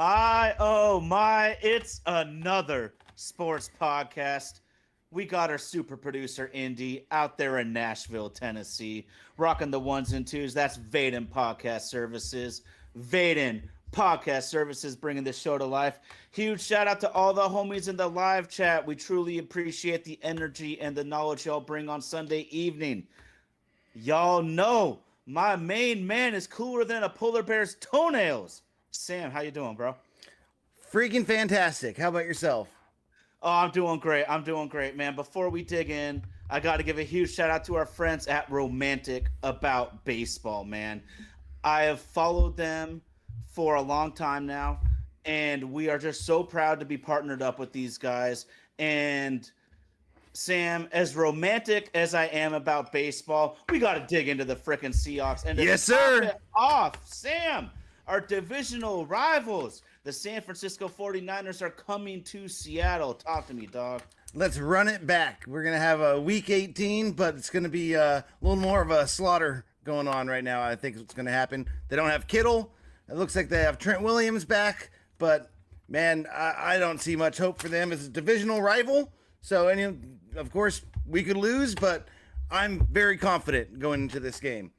oh my, it's another sports podcast. We got our super producer Indy out there in Nashville, Tennessee, rocking the ones and twos. That's Vaden Podcast Services. Vaden Podcast Services bringing this show to life. Huge shout out to all the homies in the live chat. We truly appreciate the energy and the knowledge y'all bring on Sunday evening. Y'all know my main man is cooler than a polar bear's toenails. Sam, how you doing, bro? Freaking fantastic. How about yourself? Oh, I'm doing great, man. Before we dig in, I got to give a huge shout out to our friends at Romantic About Baseball, man. I have followed them for a long time now, and we are just so proud to be partnered up with these guys. And Sam, as romantic as I am about baseball, we got to dig into the frickin' Seahawks. And yes, sir. It off, Sam, our divisional rivals, the San Francisco 49ers, are coming to Seattle. Talk to me, dog. Let's run it back. We're going to have a week 18, but it's going to be a little more of a slaughter going on right now. I think it's going to happen. They don't have Kittle. It looks like they have Trent Williams back, but man, I don't see much hope for them as a divisional rival. So, of course, we could lose, but I'm very confident going into this game.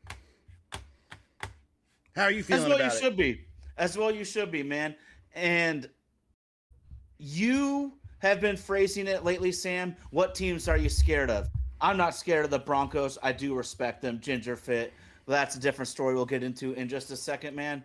How are you feeling about it? As well you should be. As well you should be, man. And you have been phrasing it lately, Sam. What teams are you scared of? I'm not scared of the Broncos. I do respect them. Ginger fit. That's a different story we'll get into in just a second, man.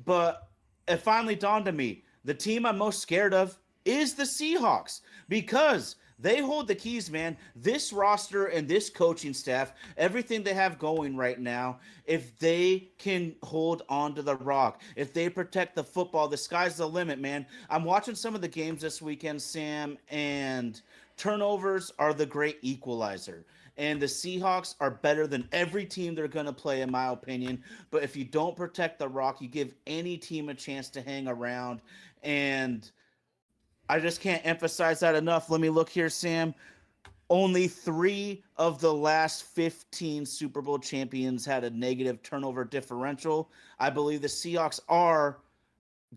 But it finally dawned on me. The team I'm most scared of is the Seahawks because they hold the keys, man. This roster and this coaching staff, everything they have going right now, if they can hold on to the rock, if they protect the football, the sky's the limit, man. I'm watching some of the games this weekend, Sam, and turnovers are the great equalizer. And the Seahawks are better than every team they're going to play, in my opinion. But if you don't protect the rock, you give any team a chance to hang around. And I just can't emphasize that enough. Let me look here, Sam. Only 3 of the last 15 Super Bowl champions had a negative turnover differential. I believe the Seahawks are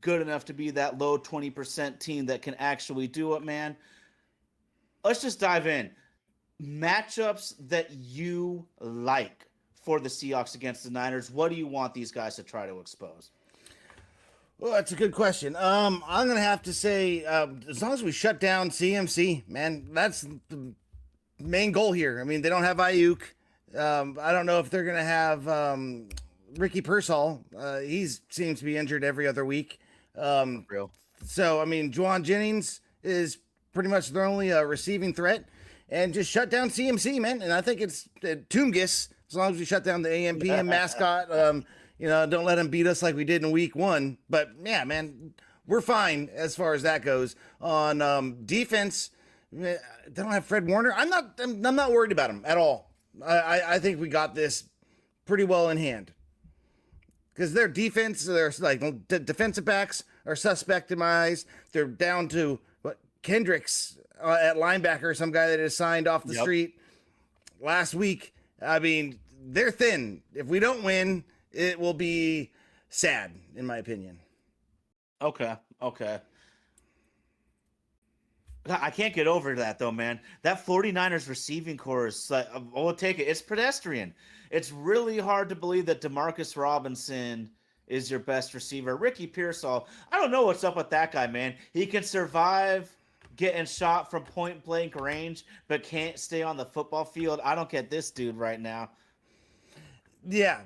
good enough to be that low 20% team that can actually do it, man. Let's just dive in. Matchups that you like for the Seahawks against the Niners. What do you want these guys to try to expose? Well, that's a good question. I'm going to have to say, as long as we shut down CMC, man, that's the main goal here. I mean, they don't have Ayuk. I don't know if they're going to have Ricky Pearsall. He seems to be injured every other week. Real. So, I mean, Juwan Jennings is pretty much their only receiving threat. And just shut down CMC, man. And I think it's Toomgis, as long as we shut down the AMPM mascot. Don't let them beat us like we did in week 1. But, yeah, man, we're fine as far as that goes. On defense, they don't have Fred Warner. I'm not worried about him at all. I think we got this pretty well in hand. Because their defense, their defensive backs are suspect in my eyes. They're down to, Kendricks at linebacker, some guy that is signed off the street last week. I mean, they're thin. If we don't win, it will be sad, in my opinion. Okay. I can't get over that, though, man. That 49ers receiving core is like, we'll take it. It's pedestrian. It's really hard to believe that Demarcus Robinson is your best receiver. Ricky Pearsall, I don't know what's up with that guy, man. He can survive getting shot from point blank range, but can't stay on the football field. I don't get this dude right now. Yeah.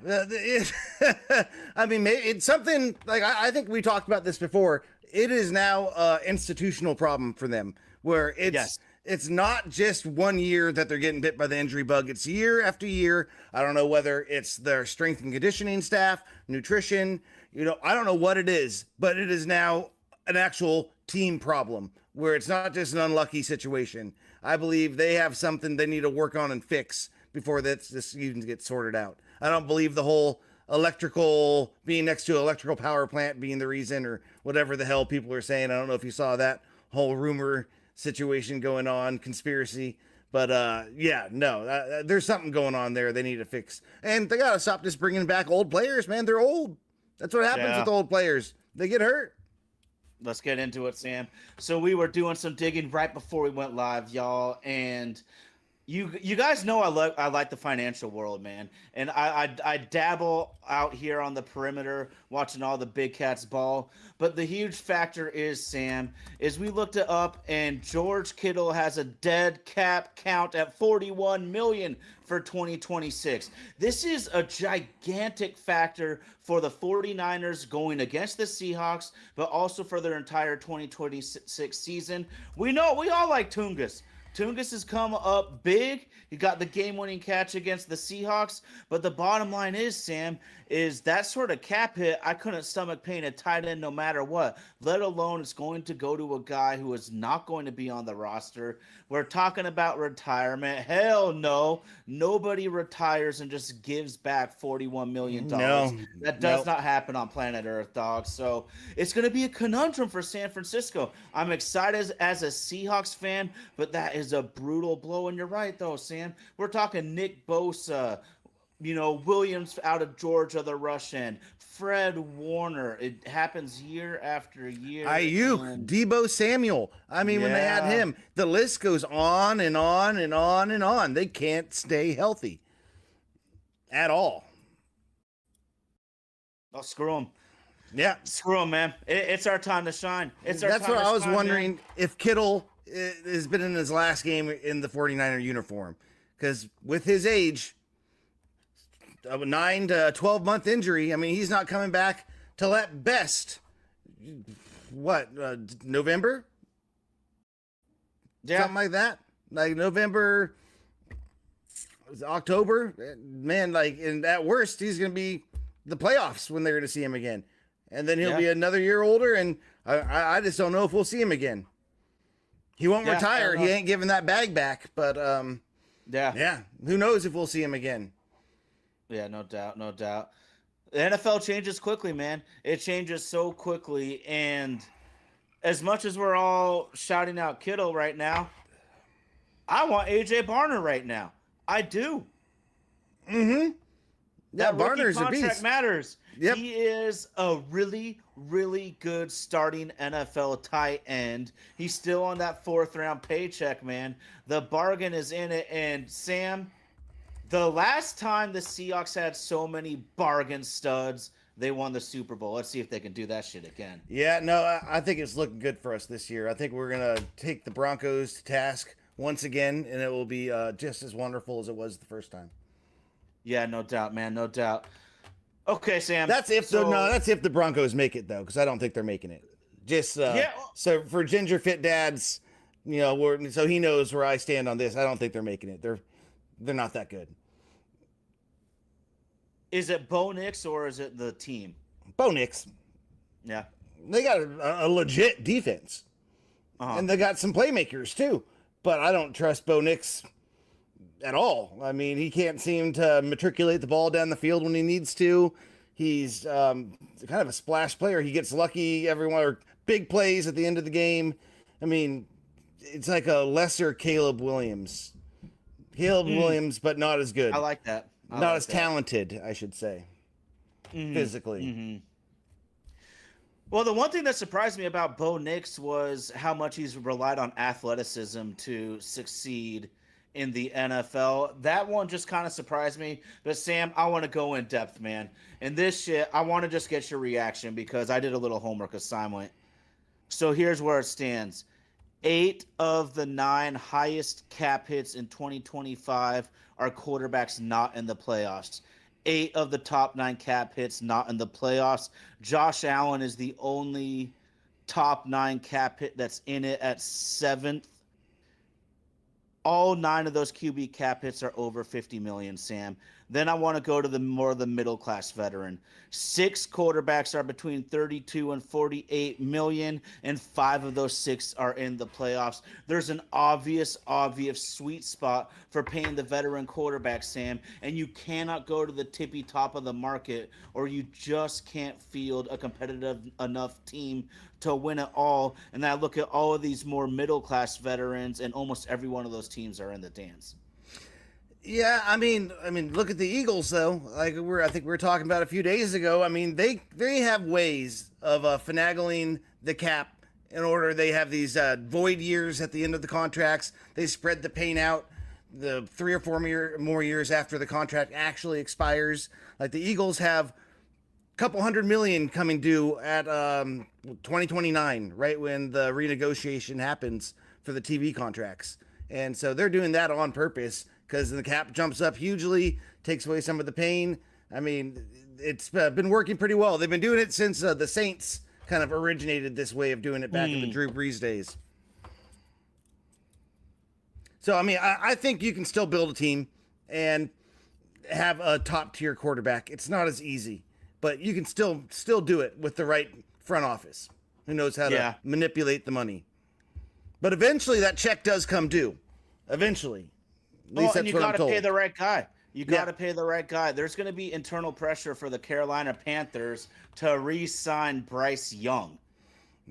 I mean, it's something like, I think we talked about this before. It is now an institutional problem for them where it's not just 1 year that they're getting bit by the injury bug. It's year after year. I don't know whether it's their strength and conditioning staff, nutrition, I don't know what it is, but it is now an actual team problem where it's not just an unlucky situation. I believe they have something they need to work on and fix before this even gets sorted out. I don't believe the whole electrical being next to an electrical power plant being the reason or whatever the hell people are saying. I don't know if you saw that whole rumor situation going on, conspiracy. But there's something going on there they need to fix. And they got to stop just bringing back old players, man. They're old. That's what happens with old players. They get hurt. Let's get into it, Sam. So we were doing some digging right before we went live, y'all, and you guys know I like the financial world, man, and I dabble out here on the perimeter watching all the big cats ball. But the huge factor is, Sam, is we looked it up, and George Kittle has a dead cap count at 41 million for 2026. This is a gigantic factor for the 49ers going against the Seahawks, but also for their entire 2026 season. We know we all like Tungus. Tungus has come up big. He got the game-winning catch against the Seahawks. But the bottom line is, Sam, is that sort of cap hit, I couldn't stomach paying a tight end no matter what, let alone it's going to go to a guy who is not going to be on the roster. We're talking about retirement. Hell no. Nobody retires and just gives back $41 million. No. That does not happen on planet Earth, dog. So it's going to be a conundrum for San Francisco. I'm excited as a Seahawks fan, but that is a brutal blow. And you're right, though, Sam. We're talking Nick Bosa, Williams out of Georgia, the rush end, Fred Warner. It happens year after year. Ayuk, Debo Samuel. I mean, when they had him, the list goes on and on and on and on. They can't stay healthy at all. Oh, screw them. Yeah. Screw them, man. It's our time to shine. That's what I was wondering, man. If Kittle has been in his last game in the 49er uniform. Because with his age, a 9 to 12 month injury, I mean, he's not coming back till at best, November? Yeah. Something like that. Like November, October. Man, and at worst, he's going to be the playoffs when they're going to see him again. And then he'll be another year older, and I just don't know if we'll see him again. He won't retire. He ain't giving that bag back, but who knows if we'll see him again. Yeah, no doubt. The NFL changes quickly, man. It changes so quickly, and as much as we're all shouting out Kittle right now, I want AJ Barner right now. I do. Mm-hmm. That Barner's a beast. Matters. Yep. He is a really, really good starting NFL tight end. He's still on that 4th round paycheck, man. The bargain is in it. And Sam, the last time the Seahawks had so many bargain studs, they won the Super Bowl. Let's see if they can do that shit again. Yeah, no, I think it's looking good for us this year. I think we're going to take the Broncos to task once again, and it will be just as wonderful as it was the first time. Yeah, no doubt, man. No doubt. Okay, Sam. That's if the Broncos make it, though, because I don't think they're making it. Just so for Ginger Fit Dads, so he knows where I stand on this. I don't think they're making it. They're not that good. Is it Bo Nix or is it the team? Bo Nix. Yeah. They got a legit defense. And they got some playmakers, too. But I don't trust Bo Nix at all. I mean, he can't seem to matriculate the ball down the field when he needs to. He's kind of a splash player. He gets lucky or big plays at the end of the game. I mean, it's like a lesser Caleb Williams. Williams, but not as good. I like that. Not as talented, I should say, physically. Mm-hmm. Well, the one thing that surprised me about Bo Nix was how much he's relied on athleticism to succeed in the NFL. That one just kind of surprised me. But Sam, I want to go in depth, man. And this shit, I want to just get your reaction because I did a little homework assignment. So here's where it stands. 8 of the 9 highest cap hits in 2025 are quarterbacks not in the playoffs. 8 of the top 9 cap hits not in the playoffs. Josh Allen is the only top 9 cap hit that's in it at 7th. All 9 of those QB cap hits are over 50 million, Sam. Then I want to go to the middle class veteran. 6 quarterbacks are between 32 and 48 million, and 5 of those 6 are in the playoffs. There's an obvious sweet spot for paying the veteran quarterback, Sam, and you cannot go to the tippy top of the market, or you just can't field a competitive enough team to win it all. And I look at all of these more middle class veterans, and almost every one of those teams are in the dance. Yeah, I mean, look at the Eagles though. Like I think we were talking about a few days ago. I mean, they have ways of finagling the cap in order. They have these void years at the end of the contracts. They spread the pain out the 3 or 4 more years after the contract actually expires. Like the Eagles have a couple hundred million coming due at 2029, right when the renegotiation happens for the TV contracts. And so they're doing that on purpose because the cap jumps up hugely, takes away some of the pain. I mean, it's been working pretty well. They've been doing it since the Saints kind of originated this way of doing it back in the Drew Brees days. So, I mean, I think you can still build a team and have a top tier quarterback. It's not as easy, but you can still do it with the right front office who knows how to manipulate the money. But eventually that check does come due. Eventually. At least that's and you what I'm got to told. pay the right guy. You got to pay the right guy. There's going to be internal pressure for the Carolina Panthers to re-sign Bryce Young.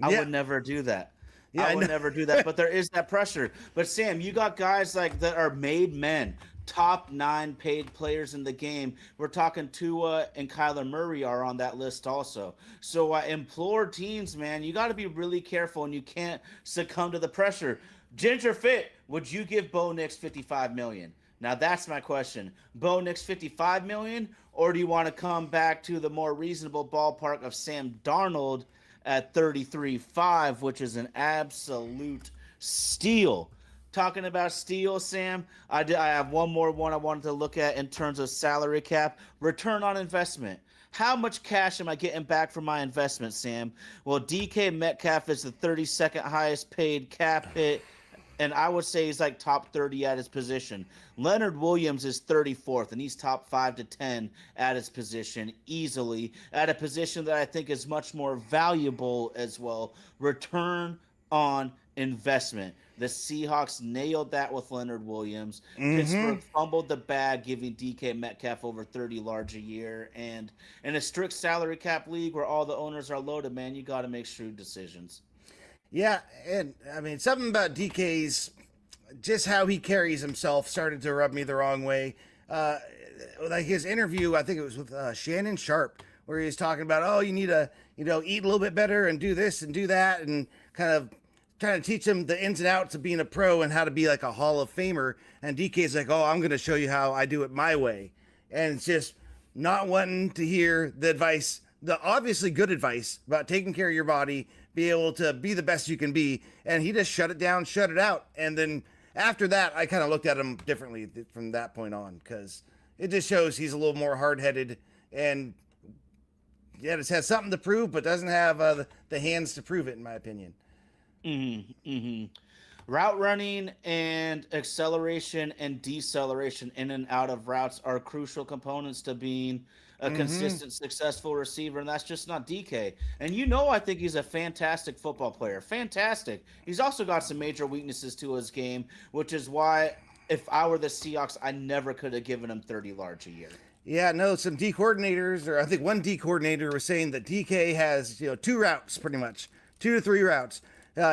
I would never do that. I would never do that. But there is that pressure. But Sam, you got guys like that are made men, top 9 paid players in the game. We're talking Tua and Kyler Murray are on that list also. So I implore teams, man, you got to be really careful and you can't succumb to the pressure. Ginger Fit, would you give Bo Nix $55 million? Now that's my question. Bo Nix $55 million, or do you want to come back to the more reasonable ballpark of Sam Darnold at $33.5, which is an absolute steal? Talking about steal, Sam, I have one more one I wanted to look at in terms of salary cap. Return on investment. How much cash am I getting back from my investment, Sam? Well, DK Metcalf is the 32nd highest paid cap hit, and I would say he's like top 30 at his position. Leonard Williams is 34th, and he's top 5 to 10 at his position easily, at a position that I think is much more valuable as well. Return on investment. The Seahawks nailed that with Leonard Williams. Pittsburgh fumbled the bag, giving DK Metcalf over 30 large a year. And in a strict salary cap league where all the owners are loaded, man, you got to make shrewd decisions. Yeah, and I mean, something about DK's, just how he carries himself started to rub me the wrong way. Like his interview, I think it was with Shannon Sharp, where he was talking about, oh, you need to, eat a little bit better and do this and do that, and kind of trying to teach him the ins and outs of being a pro and how to be like a Hall of Famer. And DK's like, oh, I'm going to show you how I do it my way. And it's just not wanting to hear the advice, the obviously good advice about taking care of your body, be able to be the best you can be. And he just shut it down, shut it out. And then after that, I kind of looked at him differently from that point on, because it just shows he's a little more hard-headed and just has something to prove, but doesn't have the hands to prove it, in my opinion. Route running and acceleration and deceleration in and out of routes are crucial components to being a consistent, successful receiver, and that's just not DK. And I think he's a fantastic football player. Fantastic. He's also got some major weaknesses to his game, which is why if I were the Seahawks, I never could have given him 30 large a year. Yeah, no, some D coordinators, or I think one D coordinator was saying that DK has, 2 routes pretty much, 2 to 3 routes.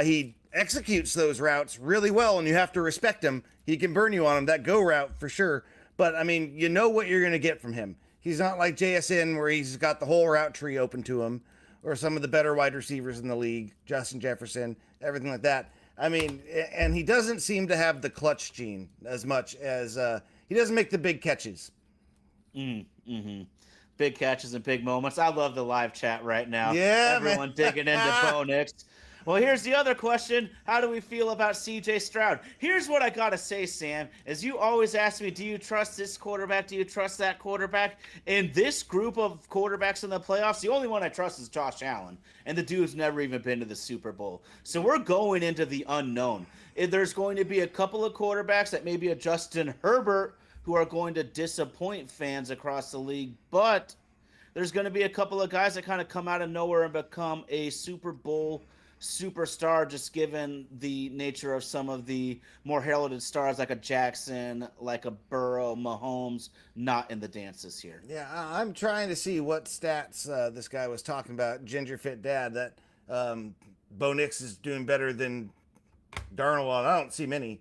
He executes those routes really well, and you have to respect him. He can burn you on them, that go route for sure. But, I mean, you know what you're going to get from him. He's not like JSN where he's got the whole route tree open to him, or some of the better wide receivers in the league, Justin Jefferson, everything like that. I mean, and he doesn't seem to have the clutch gene as much as he doesn't make the big catches. Big catches and big moments. I love the live chat right now. Yeah, everyone digging into Bo Nix. Well, here's the other question. How do we feel about CJ Stroud? Here's what I got to say, Sam, is you always ask me, do you trust this quarterback? Do you trust that quarterback? In this group of quarterbacks in the playoffs, the only one I trust is Josh Allen, and the dude's never even been to the Super Bowl. So we're going into the unknown. There's going to be a couple of quarterbacks that maybe a Justin Herbert who are going to disappoint fans across the league, but there's going to be a couple of guys that kind of come out of nowhere and become a Super Bowl superstar, just given the nature of some of the more heralded stars like a Jackson, like a Burrow, Mahomes, not in the dance this year. Yeah, I'm trying to see what stats this guy was talking about, Ginger Fit Dad, that Bo Nix is doing better than Darnold. I don't see many.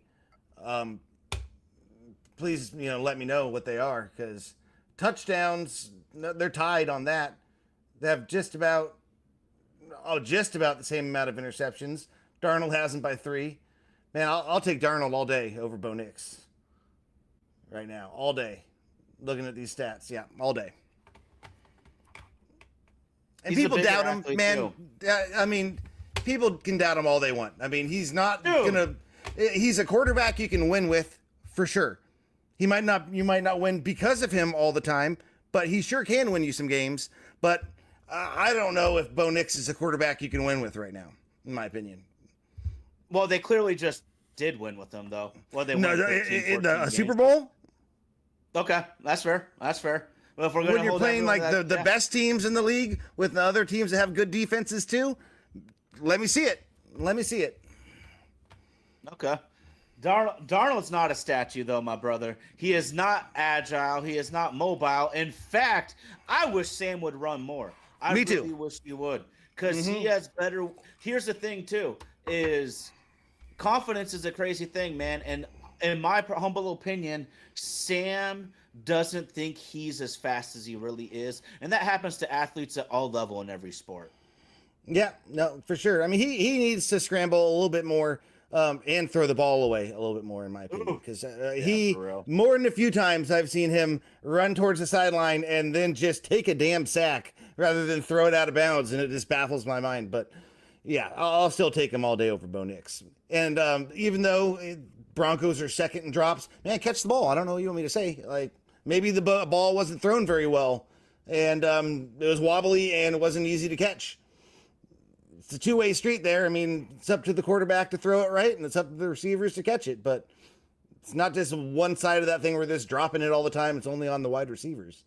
please, let me know what they are, because touchdowns, they're tied on that. They have just about the same amount of interceptions. Darnold has them by 3. Man, I'll take Darnold all day over Bo Nix. Right now, all day. Looking at these stats, yeah, all day. And people doubt him, man. I mean, people can doubt him all they want. I mean, he's not gonna. He's a quarterback you can win with for sure. You might not win because of him all the time, but he sure can win you some games. But I don't know if Bo Nix is a quarterback you can win with right now, in my opinion. Well, they clearly just did win with him, though. Well, they won a Super Bowl. Okay, that's fair. That's fair. Well, if we're when you're playing like the best teams in the league with the other teams that have good defenses too, let me see it. Okay. Darnold's not a statue, though, my brother. He is not agile. He is not mobile. In fact, I wish Sam would run more. I really wish he would, because he has better. Here's the thing, too, is confidence is a crazy thing, man. And in my humble opinion, Sam doesn't think he's as fast as he really is, and that happens to athletes at all level in every sport. Yeah, no, for sure. I mean, he needs to scramble a little bit more and throw the ball away a little bit more, in my opinion, because he more than a few times I've seen him run towards the sideline and then just take a damn sack rather than throw it out of bounds, and it just baffles my mind. But yeah, I'll still take him all day over Bo Nix. And even though Broncos are second in drops, man, catch the ball. I don't know what you want me to say. Like, maybe the ball wasn't thrown very well, and it was wobbly and it wasn't easy to catch. It's a two-way street there. I mean, it's up to the quarterback to throw it right, and it's up to the receivers to catch it. But it's not just one side of that thing where they're just dropping it all the time. It's only on the wide receivers.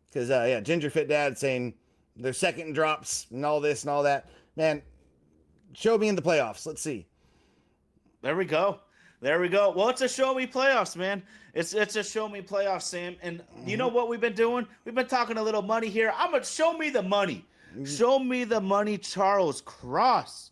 Because, Ginger Fit Dad saying they're second in drops and all this and all that. Man, show me in the playoffs. Let's see. There we go. Well, it's a show me playoffs, man. It's a show me playoffs, Sam. And you know what we've been doing? We've been talking a little money here. I'm going to show me the money. Show me the money, Charles Cross.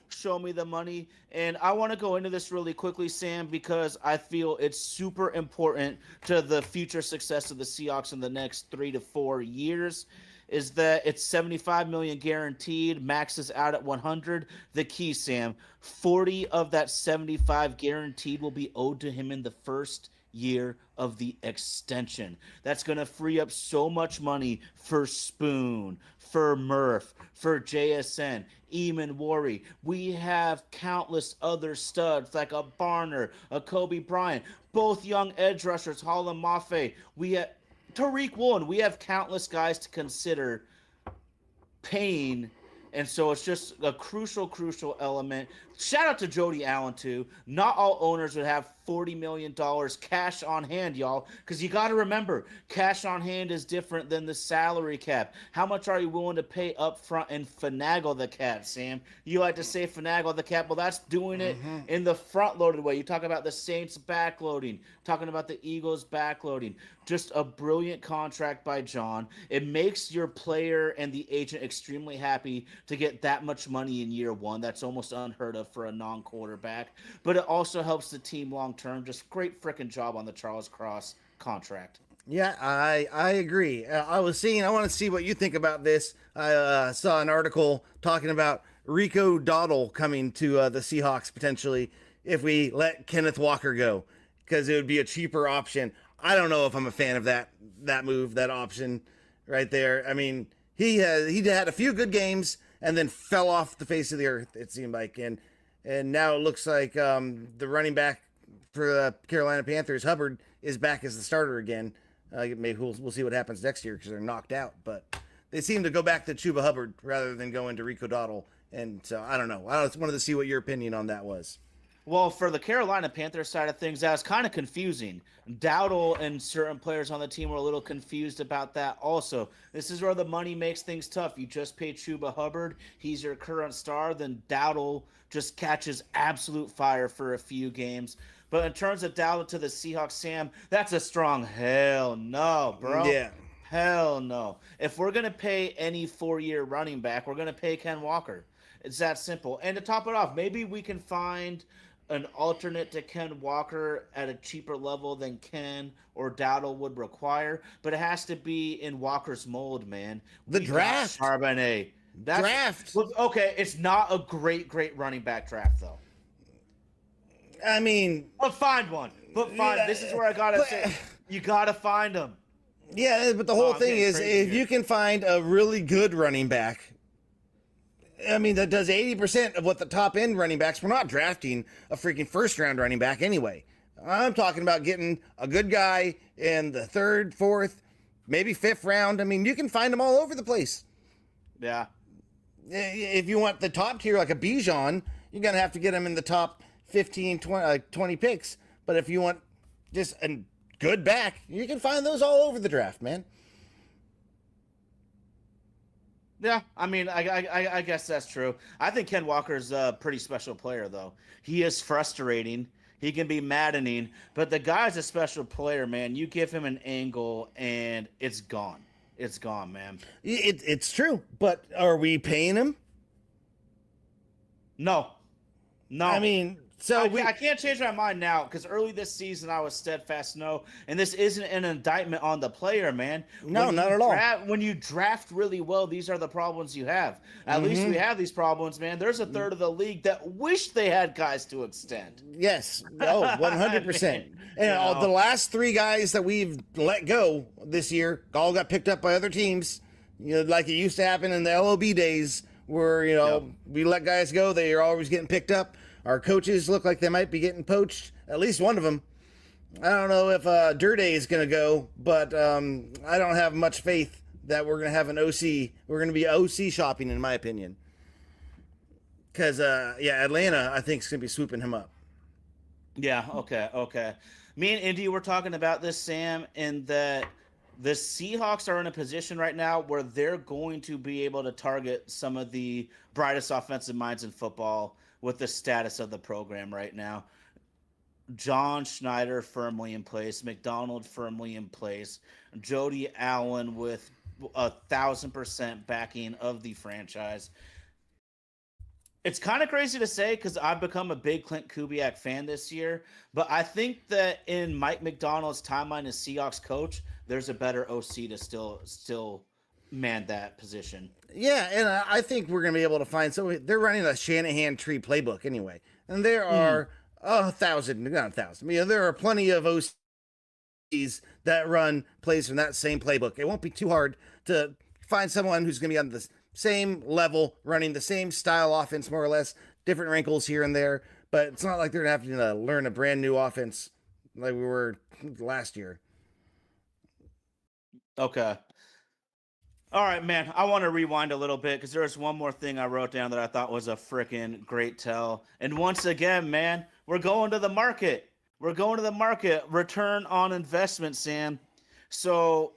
Show me the money. And I want to go into this really quickly, Sam, because I feel it's super important to the future success of the Seahawks in the next 3 to 4 years. Is that it's $75 million guaranteed, maxes out at 100. The key, Sam, 40 of that 75 guaranteed will be owed to him in the first year of the extension. That's going to free up so much money for Spoon, for Murph, for JSN, Eamon Worry. We have countless other studs like a Barner, a Kobe Bryant, both young edge rushers, Holland Mafe. We have Tariq Woolen. We have countless guys to consider paying, and so it's just a crucial element. Shout out to Jody Allen, too. Not all owners would have $40 million cash on hand, y'all, because you got to remember, cash on hand is different than the salary cap. How much are you willing to pay up front and finagle the cap, Sam? You like to say finagle the cap. Well, that's doing it in the front-loaded way. You talk about the Saints backloading, talking about the Eagles backloading. Just a brilliant contract by John. It makes your player and the agent extremely happy to get that much money in year one. That's almost unheard of for a non-quarterback. But it also helps the team long-term. Just great freaking job on the Charles Cross contract. Yeah, I agree. I want to see what you think about this. I saw an article talking about Rico Dowdle coming to the Seahawks potentially if we let Kenneth Walker go, because it would be a cheaper option. I don't know if I'm a fan of that move, that option right there. I mean, he had a few good games and then fell off the face of the earth, it seemed like. And now it looks like the running back for the Carolina Panthers, Hubbard, is back as the starter again. Maybe we'll see what happens next year because they're knocked out. But they seem to go back to Chuba Hubbard rather than go into Rico Dowdle. And so I don't know. I just wanted to see what your opinion on that was. Well, for the Carolina Panthers side of things, that was kind of confusing. Dowdle and certain players on the team were a little confused about that also. This is where the money makes things tough. You just pay Chuba Hubbard. He's your current star. Then Dowdle just catches absolute fire for a few games. But in terms of Dowdle to the Seahawks, Sam, that's a strong hell no, bro. Yeah. Hell no. If we're going to pay any 4-year running back, we're going to pay Ken Walker. It's that simple. And to top it off, maybe we can find an alternate to Ken Walker at a cheaper level than Ken or Dowdle would require, but it has to be in Walker's mold, man. The We draft. got Charbonnet. Draft. Look, okay, it's not a great running back draft though. I mean, But find one. But find. Yeah, this is where I gotta say, you gotta find them. yeah, but the whole thing is, if you can find a really good running back, I mean, that does 80% of what the top end running backs. We're not drafting a freaking first round running back anyway. I'm talking about getting a good guy in the third, fourth, maybe fifth round. I mean, you can find them all over the place. Yeah. If you want the top tier, like a Bijan, you're going to have to get him in the top 15, 20 picks. But if you want just a good back, you can find those all over the draft, man. Yeah, I mean, I guess that's true. I think Ken Walker's a pretty special player, though. He is frustrating. He can be maddening, but the guy's a special player, man. You give him an angle, and it's gone. It's gone, man. It's true, but are we paying him? No. I mean, so I can't change my mind now because early this season I was steadfast no, and this isn't an indictment on the player, man. No, not at all. When you draft really well, these are the problems you have. At least we have these problems, man. There's a third of the league that wish they had guys to extend. Yes. Oh, 100%. And the last three guys that we've let go this year all got picked up by other teams, like it used to happen in the LOB days where, we let guys go. They are always getting picked up. Our coaches look like they might be getting poached. At least one of them. I don't know if Durday is going to go, but I don't have much faith that we're going to have an OC. We're going to be OC shopping, in my opinion. Because, Atlanta, I think, is going to be swooping him up. Yeah, okay. Me and Indy were talking about this, Sam, in that the Seahawks are in a position right now where they're going to be able to target some of the brightest offensive minds in football with the status of the program right now. John Schneider firmly in place, McDonald firmly in place, Jody Allen with 1,000% backing of the franchise. It's kind of crazy to say because I've become a big Clint Kubiak fan this year, but I think that in Mike McDonald's timeline as Seahawks coach, there's a better OC to still man that position. Yeah, and I think we're going to be able to find. So they're running a Shanahan tree playbook anyway, and there are 1,000, not 1,000. There are plenty of OCs that run plays from that same playbook. It won't be too hard to find someone who's going to be on the same level, running the same style offense, more or less, different wrinkles here and there. But it's not like they're having to learn a brand new offense like we were last year. Okay. All right, man. I want to rewind a little bit because there's one more thing I wrote down that I thought was a freaking great tell. And once again, man, we're going to the market. Return on investment, Sam. So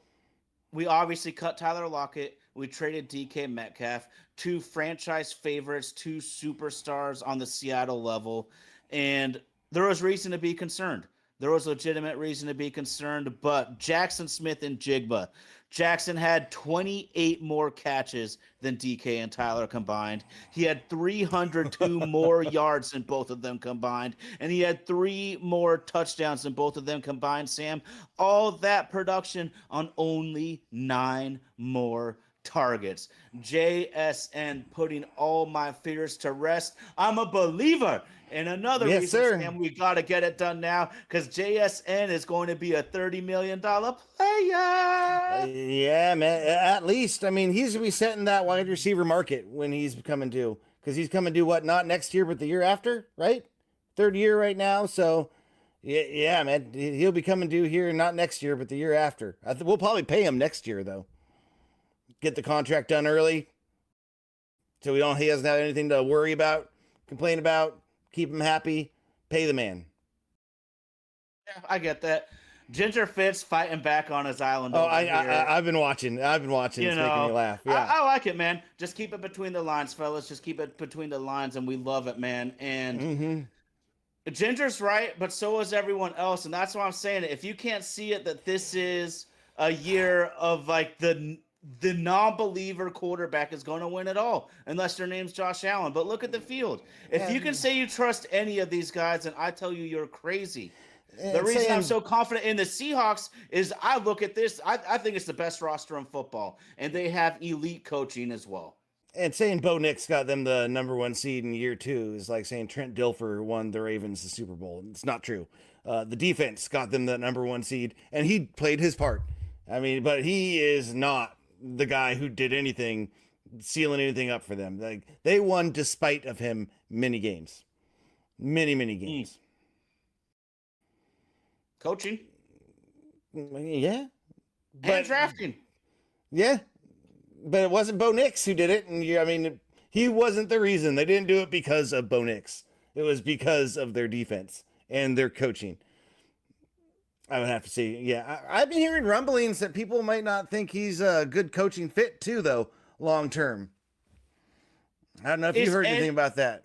we obviously cut Tyler Lockett. We traded DK Metcalf, two franchise favorites, two superstars on the Seattle level. And there was reason to be concerned. There was legitimate reason to be concerned, but Jackson Smith and Jigba. Jackson had 28 more catches than DK and Tyler combined. He had 302 more yards than both of them combined, and he had 3 more touchdowns than both of them combined, Sam. All that production on only 9 more targets. JSN putting all my fears to rest. I'm a believer. And another reason, sir. Sam, we got to get it done now because JSN is going to be a $30 million player. Yeah, man. At least, I mean, he's going to be setting that wide receiver market when he's coming due. Because he's coming due, not next year, but the year after, right? Third year right now. So, yeah, man. He'll be coming due here, not next year, but the year after. We'll probably pay him next year, though. Get the contract done early so he doesn't have anything to worry about, complain about. Keep him happy. Pay the man. Yeah, I get that. Ginger Fitz fighting back on his island. I've been watching. It's making me laugh. Yeah, I like it, man. Just keep it between the lines, fellas. Just keep it between the lines, and we love it, man. And Ginger's right, but so is everyone else, and that's why I'm saying it. If you can't see it, that this is a year of like the the non-believer quarterback is going to win it all, unless their name's Josh Allen. But look at the field. If you can say you trust any of these guys, and I tell you, you're crazy. The reason I'm so confident in the Seahawks is I look at this. I think it's the best roster in football, and they have elite coaching as well. And saying Bo Nix got them the #1 seed in year 2 is like saying Trent Dilfer won the Ravens the Super Bowl. It's not true. The defense got them the #1 seed, and he played his part. I mean, but he is not the guy who did anything, sealing anything up for them. Like, they won despite of him many games. Many games. Coaching. Yeah. And drafting. Yeah. But it wasn't Bo Nix who did it. And I mean, he wasn't the reason. They didn't do it because of Bo Nix. It was because of their defense and their coaching. I would have to say, yeah. I've been hearing rumblings that people might not think he's a good coaching fit too, though, long term. I don't know if you heard anything about that.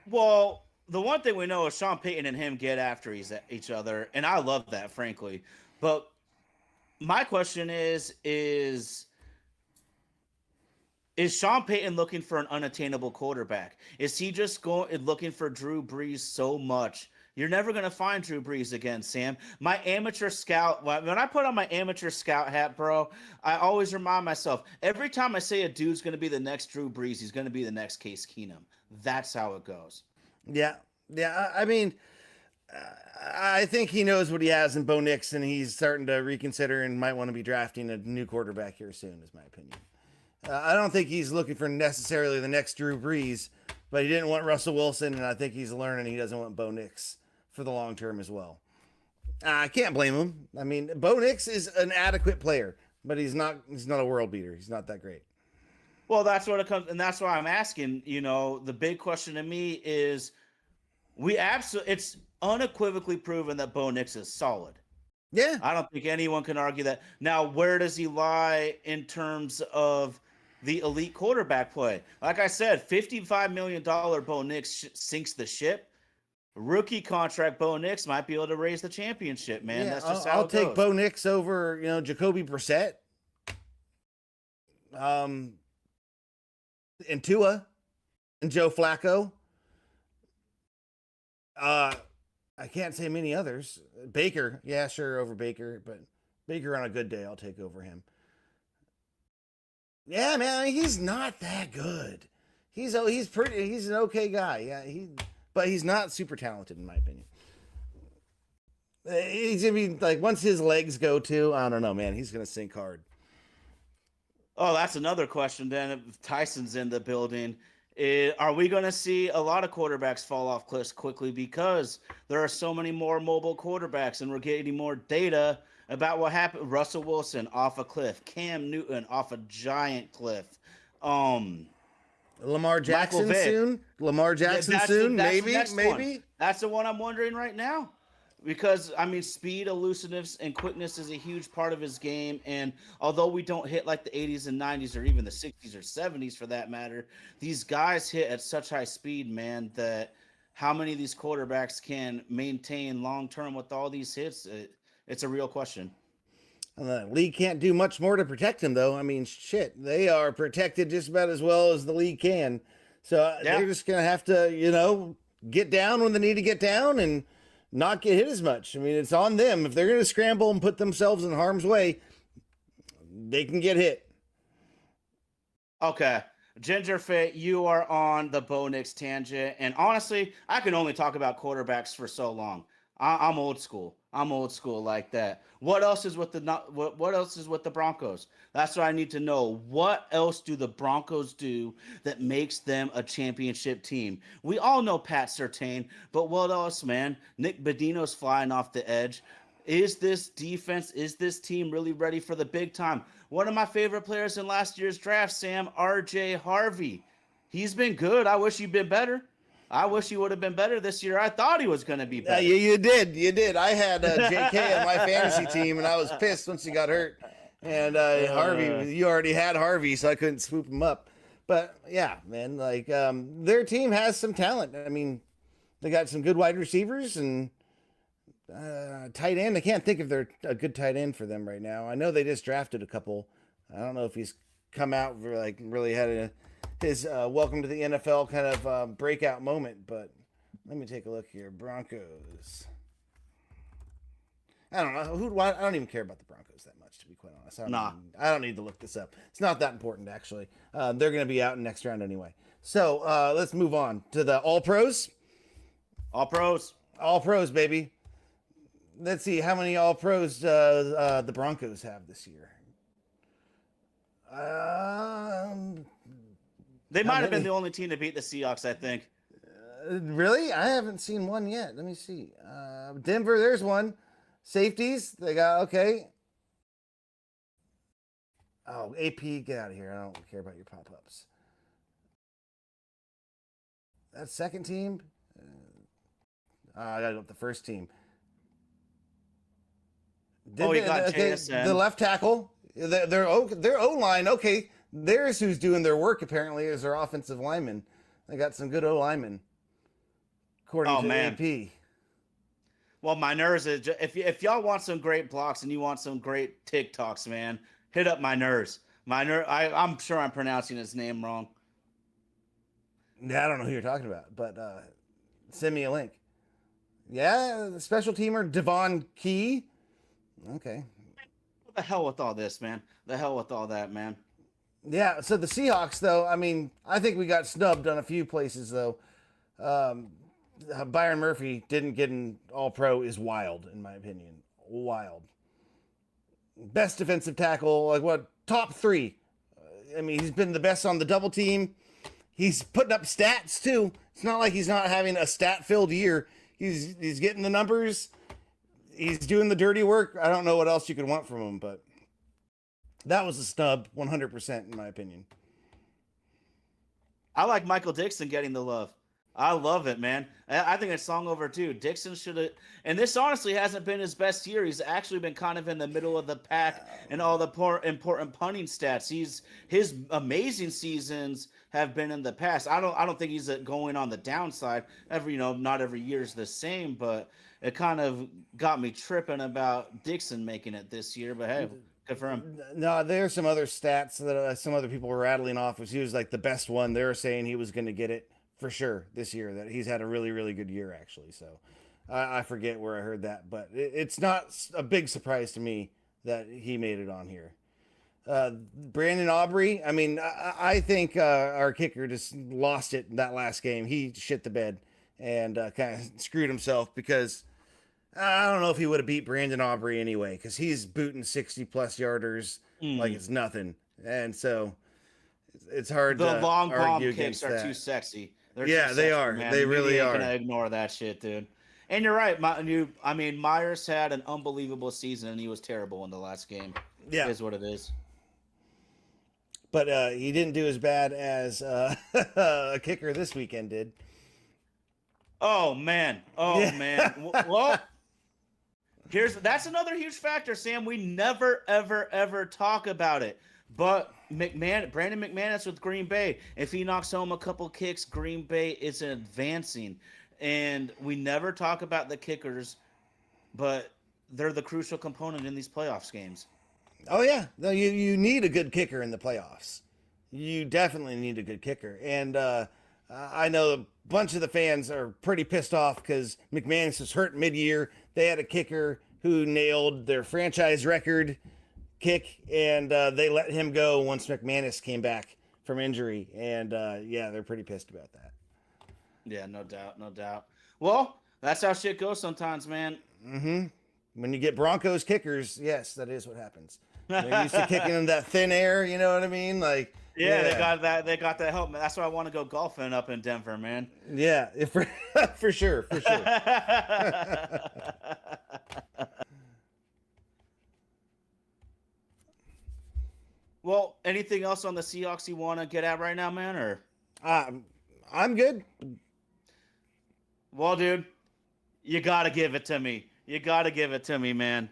Well, the one thing we know is Sean Payton and him get after each other, and I love that, frankly. But my question is Sean Payton looking for an unattainable quarterback? Is he just looking for Drew Brees so much? You're never going to find Drew Brees again, Sam. My amateur scout, when I put on my amateur scout hat, bro, I always remind myself, every time I say a dude's going to be the next Drew Brees, he's going to be the next Case Keenum. That's how it goes. Yeah. I mean, I think he knows what he has in Bo Nix, and he's starting to reconsider and might want to be drafting a new quarterback here soon, is my opinion. I don't think he's looking for necessarily the next Drew Brees, but he didn't want Russell Wilson, and I think he's learning he doesn't want Bo Nix for the long term as well. I can't blame him. I mean, Bo Nix is an adequate player, but he's not a world beater. He's not that great. Well, that's what it comes, and that's why I'm asking. You know, the big question to me is, it's unequivocally proven that Bo Nix is solid. Yeah, I don't think anyone can argue that. Now, where does he lie in terms of the elite quarterback play? Like I said, $55 million Bo Nix sinks the ship. Rookie contract Bo Nix might be able to raise the championship, man. Yeah, that's just how I'll it goes. take Bo Nix over, Jacoby Brissett. And Tua and Joe Flacco. I can't say many others. Baker, yeah, sure, over Baker, but Baker on a good day, I'll take over him. Yeah, man, he's not that good. He's an okay guy. Yeah, but he's not super talented in my opinion. He's gonna be like, once his legs go too, I don't know, man. He's gonna sink hard. Oh, that's another question then. If Tyson's in the building, are we going to see a lot of quarterbacks fall off cliffs quickly because there are so many more mobile quarterbacks and we're getting more data about what happened? Russell Wilson off a cliff, Cam Newton off a giant cliff. Lamar Jackson soon. Maybe. One. That's the one I'm wondering right now. Because, I mean, speed, elusiveness, and quickness is a huge part of his game. And although we don't hit like the 80s and 90s or even the 60s or 70s for that matter, these guys hit at such high speed, man, that how many of these quarterbacks can maintain long-term with all these hits, it's a real question. The league can't do much more to protect him, though. I mean, shit, they are protected just about as well as the league can. So they're just going to have to, get down when they need to get down and not get hit as much. I mean, it's on them. If they're going to scramble and put themselves in harm's way, they can get hit. Okay. Ginger Fit, you are on the Bo Nix tangent. And honestly, I can only talk about quarterbacks for so long. I'm old school. I'm old school like that. What else is with the Broncos? That's what I need to know. What else do the Broncos do that makes them a championship team? We all know Pat Surtain, but what else, man? Nick Bedino's flying off the edge. Is this defense, is this team really ready for the big time? One of my favorite players in last year's draft, Sam, RJ Harvey. He's been good. I wish he'd been better. I wish he would have been better this year. I thought he was going to be better. You did. I had JK on my fantasy team, and I was pissed once he got hurt. And Harvey, you already had Harvey, so I couldn't swoop him up. But, yeah, man, like their team has some talent. I mean, they got some good wide receivers and tight end. I can't think if they're a good tight end for them right now. I know they just drafted a couple. I don't know if he's come out like really had his welcome to the NFL kind of breakout moment, but let me take a look here. Broncos. I don't know I don't even care about the Broncos that much, to be quite honest. I don't need to look this up. It's not that important, actually. They're going to be out in next round anyway. So let's move on to the All Pros. All Pros. All Pros, baby. Let's see how many All Pros the Broncos have this year. They might have been the only team to beat the Seahawks, I think. Really? I haven't seen one yet. Let me see. Denver, there's one. Safeties, they got, okay. Oh, AP, get out of here. I don't care about your pop-ups. That's second team. I got to go with the first team. You got JSN. The left tackle. Their O-line, okay. There's who's doing their work, apparently, is their offensive lineman. They got some good O-linemen, according to AP. Well, my nerves is if y'all want some great blocks and you want some great TikToks, man, hit up my nerves. I'm sure I'm pronouncing his name wrong. Yeah, I don't know who you're talking about, but send me a link. Yeah, the special teamer Devon Key. Okay. What the hell with all this, man? The hell with all that, man. Yeah. So the Seahawks, though, I mean, I think we got snubbed on a few places, though. Byron Murphy didn't get an All-Pro is wild, in my opinion. Wild. Best defensive tackle, like what? Top 3. I mean, he's been the best on the double team. He's putting up stats too. It's not like he's not having a stat-filled year. He's getting the numbers. He's doing the dirty work. I don't know what else you could want from him, but that was a snub, 100% in my opinion. I like Michael Dixon getting the love. I love it, man. I think it's long overdue. Dixon should have, and this honestly hasn't been his best year. He's actually been kind of in the middle of the pack in all the important punting stats. His amazing seasons have been in the past. I don't think he's going on the downside. Not every year is the same, but it kind of got me tripping about Dixon making it this year. But hey, good for him. No, there's some other stats that some other people were rattling off. He was like the best one. They were saying he was going to get it for sure this year, that he's had a really, really good year, actually. So I forget where I heard that, but it's not a big surprise to me that he made it on here. Brandon Aubrey, I mean, I think our kicker just lost it in that last game. He shit the bed and kind of screwed himself, because I don't know if he would have beat Brandon Aubrey anyway, because he's booting 60-plus yarders like it's nothing. And so it's hard to long bomb argue kicks against are that. too sexy. They are. Man. They really are. Gonna ignore that shit, dude. And you're right. Myers had an unbelievable season, and he was terrible in the last game. Yeah, it is what it is. But he didn't do as bad as a kicker this weekend did. Oh man. Well, that's another huge factor, Sam. We never, ever, ever talk about it. But Brandon McManus with Green Bay, if he knocks home a couple kicks, Green Bay is advancing. And we never talk about the kickers, but they're the crucial component in these playoffs games. Oh, yeah. No, you need a good kicker in the playoffs. You definitely need a good kicker. And I know a bunch of the fans are pretty pissed off because McManus was hurt mid-year. They had a kicker who nailed their franchise record kick, and they let him go once McManus came back from injury. And they're pretty pissed about that. Yeah, no doubt. Well, that's how shit goes sometimes, man. Mm-hmm. When you get Broncos kickers, yes, that is what happens. They're used to kicking in that thin air, you know what I mean? Like, yeah, they got that. They got that help. That's why I want to go golfing up in Denver, man. Yeah, for sure. Well, anything else on the Seahawks you want to get at right now, man? Or I'm good. Well, dude, you got to give it to me. Man.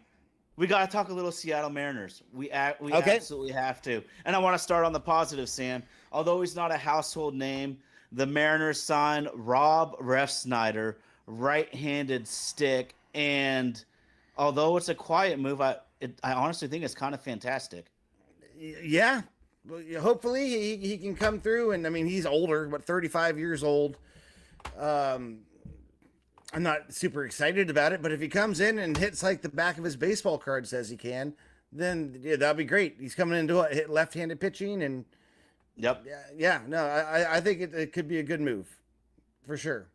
We got to talk a little Seattle Mariners. We absolutely have to. And I want to start on the positive, Sam. Although he's not a household name, the Mariners signed Rob Refsnyder, right-handed stick. And although it's a quiet move, I honestly think it's kind of fantastic. Yeah. Well, hopefully he can come through. And I mean, he's older, but 35 years old. I'm not super excited about it, but if he comes in and hits like the back of his baseball card says he can, then yeah, that'll be great. He's coming into hit left-handed pitching, and Yep. no, I think it could be a good move for sure.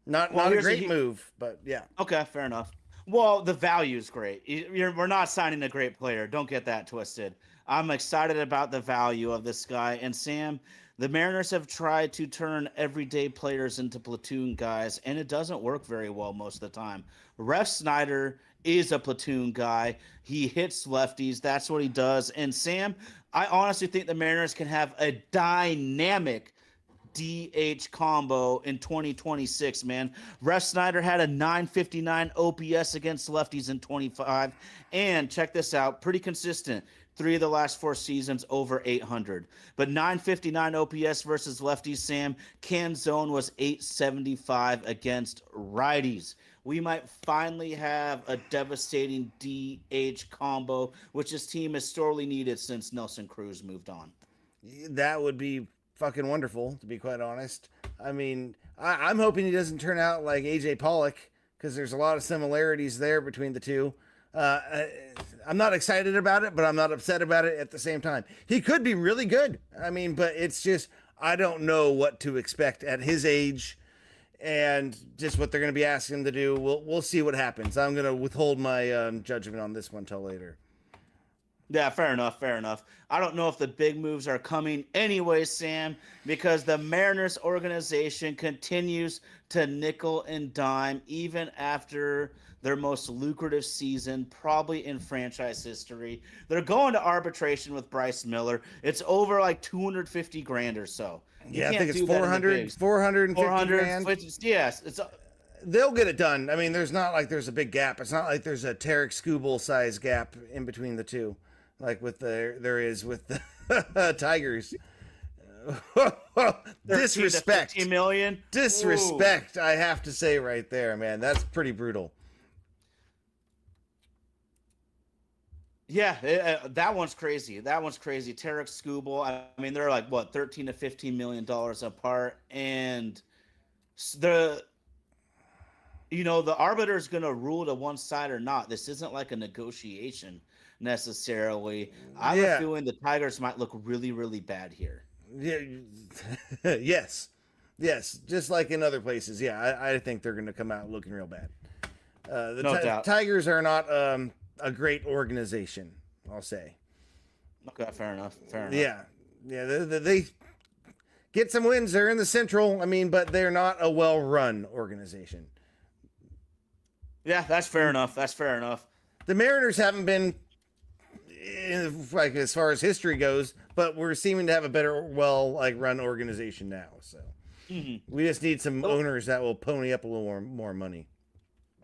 Not a here's great move, but yeah. Okay, fair enough. Well, the value is great. We're not signing a great player. Don't get that twisted. I'm excited about the value of this guy. And Sam, the Mariners have tried to turn everyday players into platoon guys, and it doesn't work very well most of the time. Ref Snyder is a platoon guy. He hits lefties. That's what he does. And Sam, I honestly think the Mariners can have a dynamic DH combo in 2026, man. Ref Snyder had a 959 OPS against lefties in 25. And check this out, pretty consistent. 3 of the last 4 seasons over 800. But 959 OPS versus lefties, Sam. Canzone was 875 against righties. We might finally have a devastating DH combo, which this team has sorely needed since Nelson Cruz moved on. That would be fucking wonderful, to be quite honest. I mean, I'm hoping he doesn't turn out like AJ Pollock, because there's a lot of similarities there between the two. I'm not excited about it, but I'm not upset about it at the same time. He could be really good. I mean, but it's just, I don't know what to expect at his age and just what they're going to be asking him to do. We'll see what happens. I'm going to withhold my judgment on this one till later. Yeah, fair enough, fair enough. I don't know if the big moves are coming anyway, Sam, because the Mariners organization continues to nickel and dime even after their most lucrative season, probably in franchise history. They're going to arbitration with Bryce Miller. It's over like 250 grand or so. Yeah, I think it's 450 grand. Yes, it's they'll get it done. I mean, there's not like there's a big gap. It's not like there's a Tarek Skubal size gap in between the two, like with there is with the Tigers. Disrespect. 15 million. Disrespect. Ooh. I have to say right there, man. That's pretty brutal. Yeah, that one's crazy. That one's crazy. Tarek Skubal. I mean, they're like what, $13 to $15 million apart, and the arbiter is going to rule to one side or not. This isn't like a negotiation necessarily. I have a feeling the Tigers might look really, really bad here. Yeah. Yes. Just like in other places. Yeah, I think they're going to come out looking real bad. No doubt. Tigers are not a great organization, I'll say. Okay, fair enough. Yeah. They get some wins. They're in the Central. I mean, but they're not a well-run organization. Yeah, that's fair enough. The Mariners haven't been, like, as far as history goes, but we're seeming to have a better, run organization now. So we just need some owners that will pony up a little more money.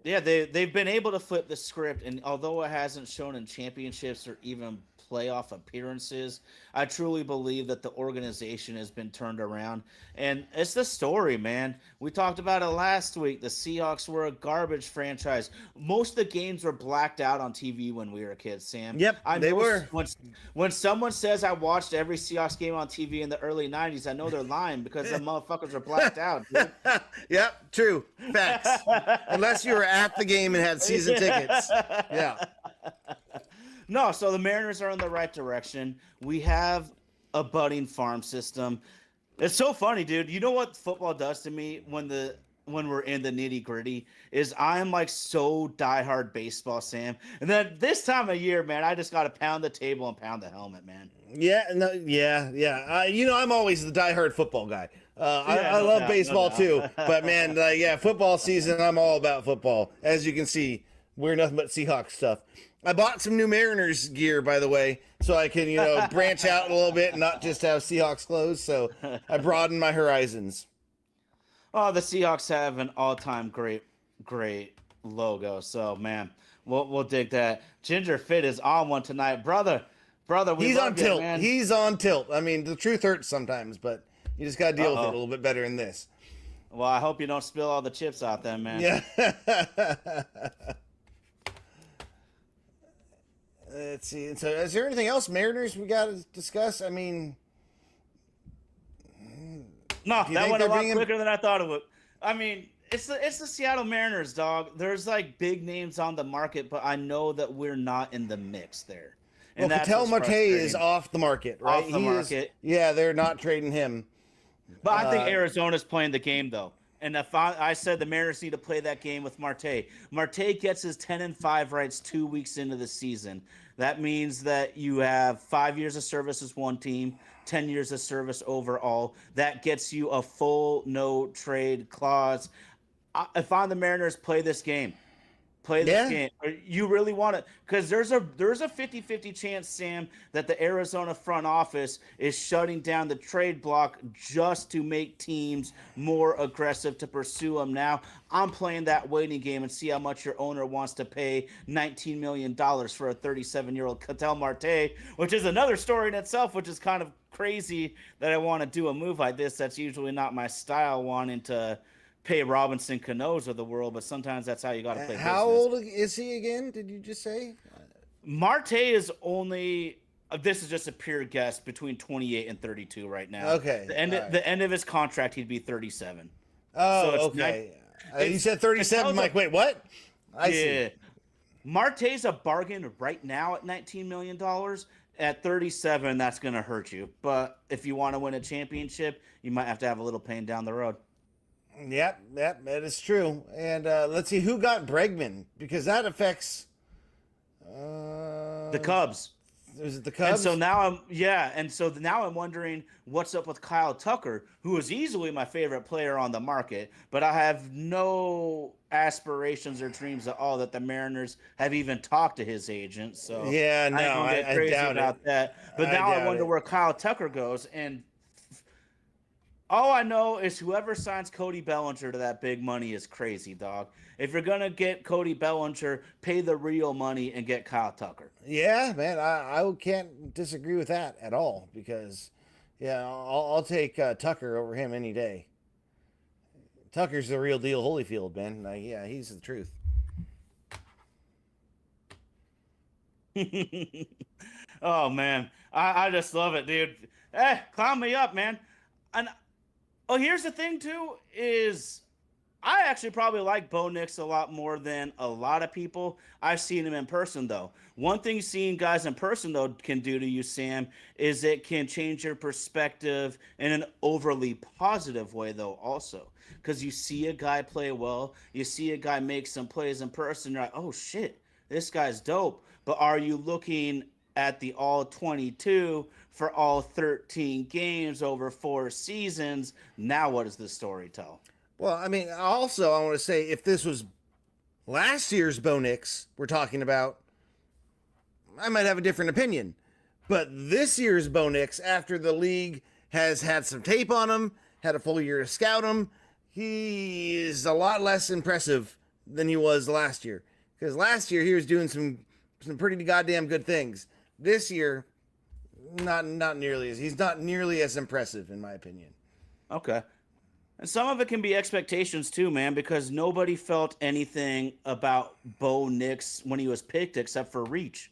Yeah, they've been able to flip the script, and although it hasn't shown in championships or even playoff appearances, I truly believe that the organization has been turned around. And it's the story, man. We talked about it last week. The Seahawks were a garbage franchise. Most of the games were blacked out on TV when we were kids, Sam. Yep, they were. When someone says I watched every Seahawks game on TV in the early 90s, I know they're lying because the motherfuckers are blacked out, dude. Yep, true. Facts. Unless you were at the game and had season tickets. Yeah. No, so the Mariners are in the right direction. We have a budding farm system. It's so funny, dude. You know what football does to me when we're in the nitty-gritty is I'm like so diehard baseball, Sam. And then this time of year, man, I just got to pound the table and pound the helmet, man. Yeah. I'm always the diehard football guy. I love baseball too, but man, football season, I'm all about football. As you can see, we're nothing but Seahawks stuff. I bought some new Mariners gear, by the way, so I can, branch out a little bit and not just have Seahawks clothes. So I broadened my horizons. Oh, the Seahawks have an all-time great logo. So, man, we'll dig that. Ginger Fit is on one tonight, brother. He's on tilt. Man. He's on tilt. I mean, the truth hurts sometimes, but you just got to deal with it a little bit better than this. Well, I hope you don't spill all the chips out there, man. Yeah. let's see. So, is there anything else, Mariners, we got to discuss? I mean, no, that went a lot quicker than I thought it would. I mean, it's the Seattle Mariners, dog. There's like big names on the market, but I know that we're not in the mix there. And well, Ketel Marte is off the market, right? Off the market. Yeah, they're not trading him. But I think Arizona's playing the game, though. And if I said the Mariners need to play that game with Marte. Marte gets his 10-5 rights 2 weeks into the season. That means that you have 5 years of service as one team, 10 years of service overall. That gets you a full no-trade clause. If I'm the Mariners, play this game. Play this game. You really want it, because there's a 50-50 chance, Sam, that the Arizona front office is shutting down the trade block just to make teams more aggressive to pursue them. Now, I'm playing that waiting game and see how much your owner wants to pay $19 million for a 37-year-old Ketel Marte, which is another story in itself, which is kind of crazy that I want to do a move like this. That's usually not my style, wanting to pay Robinson Canoes of the world, but sometimes that's how you got to play. How old is he again? Did you just say? Marte is only. This is just a pure guess, between 28 and 32 right now. Okay. The end of his contract, he'd be 37. Oh, so okay. You said 37. I'm like, wait, what? I see. Marte's a bargain right now at $19 million. At 37, that's going to hurt you. But if you want to win a championship, you might have to have a little pain down the road. Yep, that is true. And let's see who got Bregman, because that affects the Cubs. Is it the Cubs? And so now I'm wondering what's up with Kyle Tucker, who is easily my favorite player on the market, but I have no aspirations or dreams at all that the Mariners have even talked to his agent. So yeah, no, I doubt about that. But now I wonder where Kyle Tucker goes, and all I know is whoever signs Cody Bellinger to that big money is crazy, dog. If you're going to get Cody Bellinger, pay the real money and get Kyle Tucker. Yeah, man, I can't disagree with that at all, because, I'll take Tucker over him any day. Tucker's the real deal Holyfield, man. He's the truth. Oh, man. I just love it, dude. Climb me up, man. And here's the thing, too, is I actually probably like Bo Nix a lot more than a lot of people. I've seen him in person, though. One thing seeing guys in person, though, can do to you, Sam, is it can change your perspective in an overly positive way, though, also. Because you see a guy play well, you see a guy make some plays in person, you're like, oh, shit, this guy's dope. But are you looking at the all 22 for all 13 games over 4 seasons? Now what does the story tell? Well, I mean, also I want to say, if this was last year's Bo Nix we're talking about, I might have a different opinion. But this year's Bo Nix, after the league has had some tape on him, had a full year to scout him, he is a lot less impressive than he was last year. Because last year he was doing some pretty goddamn good things. This year, not nearly he's not nearly as impressive, in my opinion. Okay. And some of it can be expectations too, man, because nobody felt anything about Bo Nix when he was picked except for reach.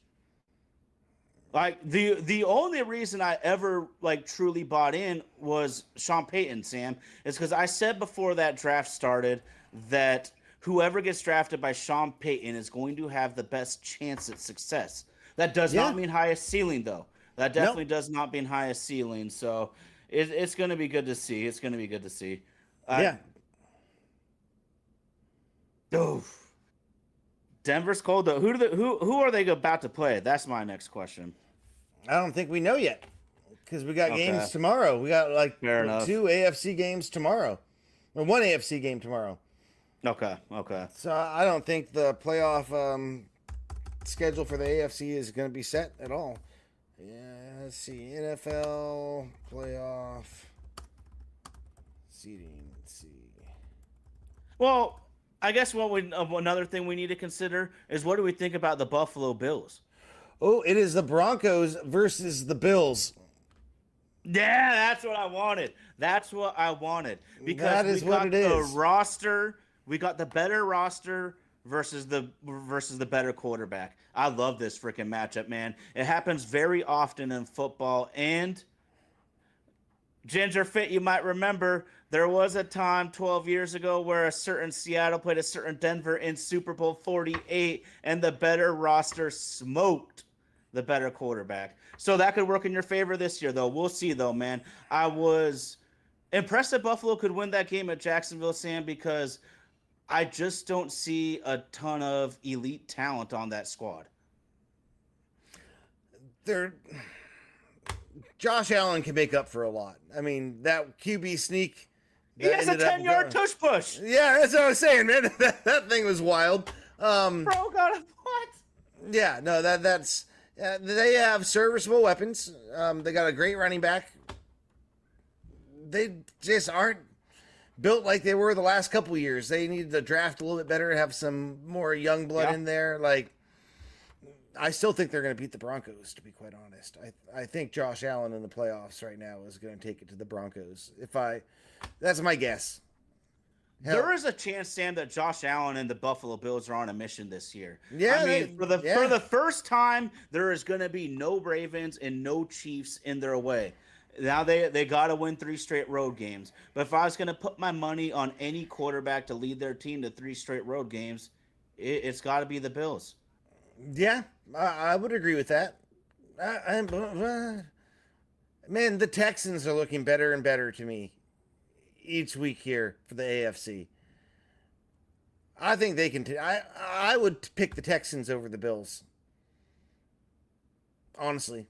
Like the only reason I ever truly bought in was Sean Payton, Sam, is because I said before that draft started that whoever gets drafted by Sean Payton is going to have the best chance at success. That does not mean highest ceiling, though. That definitely does not mean highest ceiling. So it's going to be good to see. It's going to be good to see. Denver's cold, though. Who are they about to play? That's my next question. I don't think we know yet, because we got games tomorrow. We got 2 AFC games tomorrow, or 1 AFC game tomorrow. Okay. So I don't think the playoff schedule for the AFC is going to be set at all. Yeah, let's see. NFL playoff seeding. Let's see. Well, I guess another thing we need to consider is, what do we think about the Buffalo Bills? Oh, it is the Broncos versus the Bills. Yeah, that's what I wanted. Because that is what it is. The roster. We got the better roster. versus the better quarterback. I love this freaking matchup, man. It happens very often in football. And Ginger Fit, you might remember there was a time 12 years ago where a certain Seattle played a certain Denver in Super Bowl 48, and the better roster smoked the better quarterback. So that could work in your favor this year, though. We'll see, though, man. I was impressed that Buffalo could win that game at Jacksonville, Sam, because I just don't see a ton of elite talent on that squad. Josh Allen can make up for a lot. I mean, that QB sneak. He has a 10-yard tush push. Yeah, that's what I was saying, man. That thing was wild. Bro, got a what? Yeah, no, that's they have serviceable weapons. They got a great running back. They just aren't built like they were the last couple of years. They need to draft a little bit better, have some more young blood in there. Like, I still think they're going to beat the Broncos, to be quite honest. I think Josh Allen in the playoffs right now is going to take it to the Broncos. That's my guess. Hell. There is a chance, Sam, that Josh Allen and the Buffalo Bills are on a mission this year. Yeah, I mean, for the first time, there is going to be no Ravens and no Chiefs in their way. Now they got to win 3 straight road games. But if I was going to put my money on any quarterback to lead their team to 3 straight road games, it's got to be the Bills. Yeah, I would agree with that. Man, the Texans are looking better and better to me each week here for the AFC. I think they can. I would pick the Texans over the Bills. Honestly.